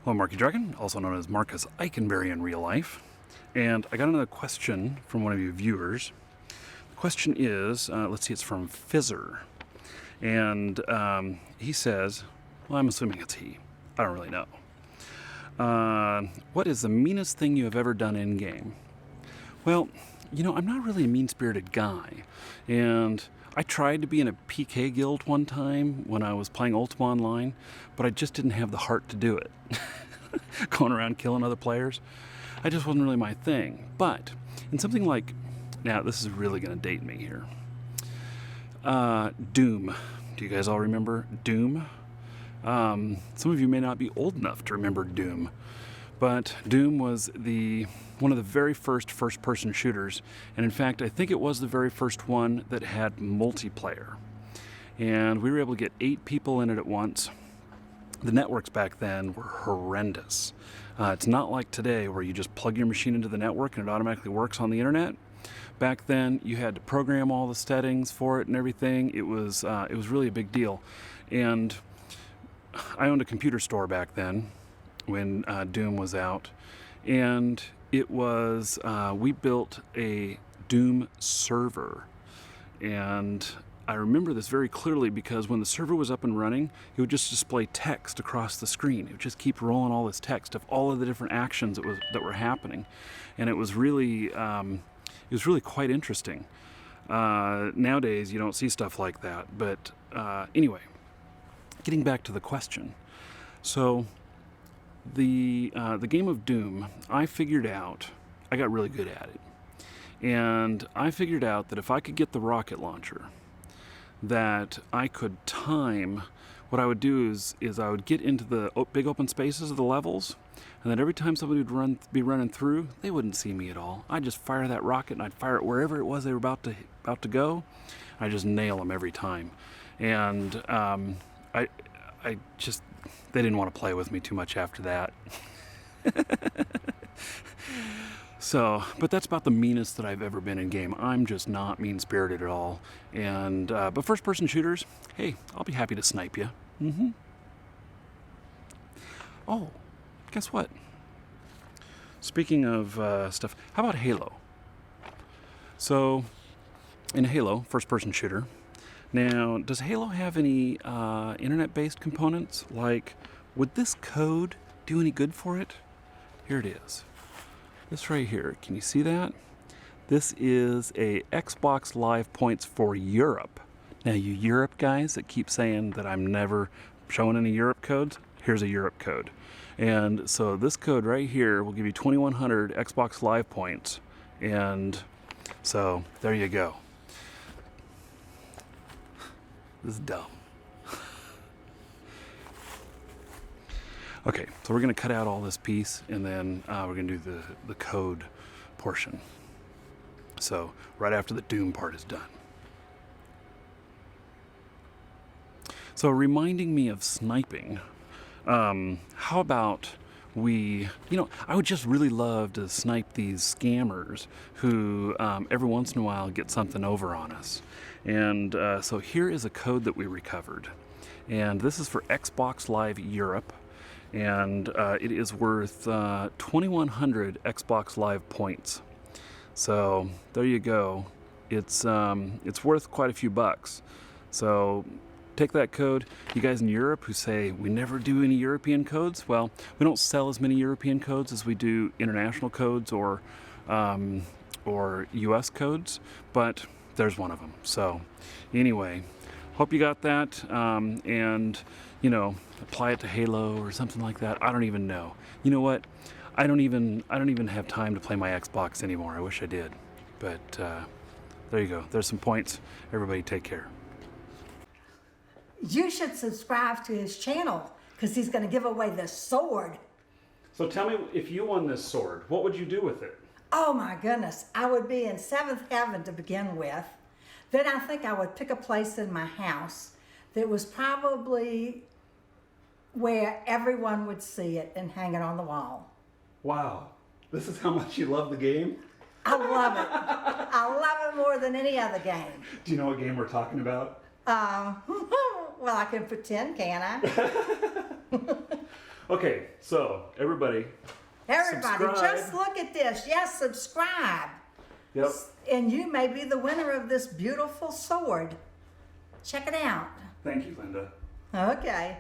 Hello, markeedragon, also known as Marcus Eikenberry in real life. And I got another question from one of you viewers. The question is, let's see, it's from Fizzer. And he says, well, I'm assuming it's he. I don't really know. What is the meanest thing you have ever done in-game? Well, you know, I'm not really a mean-spirited guy. And I tried to be in a PK guild one time when I was playing Ultima Online, but I just didn't have the heart to do it. Going around killing other players. I just wasn't really my thing. But in something like, now this is really going to date me here. Doom. Do you guys all remember Doom? Some of you may not be old enough to remember Doom, but Doom was one of the very first-person shooters, and in fact, I think it was the very first one that had multiplayer. And we were able to get 8 people in it at once. The networks back then were horrendous. It's not like today where you just plug your machine into the network and it automatically works on the internet. Back then, you had to program all the settings for it and everything. It was really a big deal. And I owned a computer store back then when Doom was out, and it was we built a Doom server. And I remember this very clearly because when the server was up and running, it would just display text across the screen. It would just keep rolling all this text of all of the different actions that were happening, and it was really quite interesting. Nowadays, you don't see stuff like that. But anyway, getting back to the question. So the game of Doom, I got really good at it, and I figured out that if I could get the rocket launcher, that I could time. What I would do is I would get into the big open spaces of the levels, and then every time somebody would be running through, they wouldn't see me at all. I'd just fire that rocket, and I'd fire it wherever it was they were about to go. I just nail them every time, and they didn't want to play with me too much after that. So, but that's about the meanest that I've ever been in game. I'm just not mean-spirited at all. And but first-person shooters, hey, I'll be happy to snipe you. Oh, guess what? Speaking of stuff, how about Halo? So, in Halo, first-person shooter. Now, does Halo have any internet-based components? Like, would this code do any good for it? Here it is. This right here, can you see that? This is a Xbox Live points for Europe. Now, you Europe guys that keep saying that I'm never showing any Europe codes, here's a Europe code. And so this code right here will give you 2100 Xbox Live points. And so there you go. This is dumb. Okay, so we're going to cut out all this piece, and then we're going to do the code portion. So right after the Doom part is done. So reminding me of sniping, how about I would just really love to snipe these scammers who every once in a while get something over on us. And so here is a code that we recovered. And this is for Xbox Live Europe. And it is worth 2100 Xbox Live points. So there you go. It's worth quite a few bucks. So take that code. You guys in Europe who say we never do any European codes, well, we don't sell as many European codes as we do international codes or US codes, but there's one of them. So anyway, hope you got that, and apply it to Halo or something like that. I don't even know. You know what? I don't even have time to play my Xbox anymore. I wish I did. But there you go. There's some points. Everybody take care. You should subscribe to his channel because he's going to give away the sword. So tell me, if you won this sword, what would you do with it? Oh my goodness. I would be in 7th heaven to begin with. Then I think I would pick a place in my house that was probably where everyone would see it and hang it on the wall. Wow. This is how much you love the game? I love it. I love it more than any other game. Do you know what game we're talking about? Well, I can pretend, can I? Okay, so everybody, Everybody, subscribe. just look at this. Yes, subscribe. Yep. And you may be the winner of this beautiful sword. Check it out. Thank you, Linda. Okay.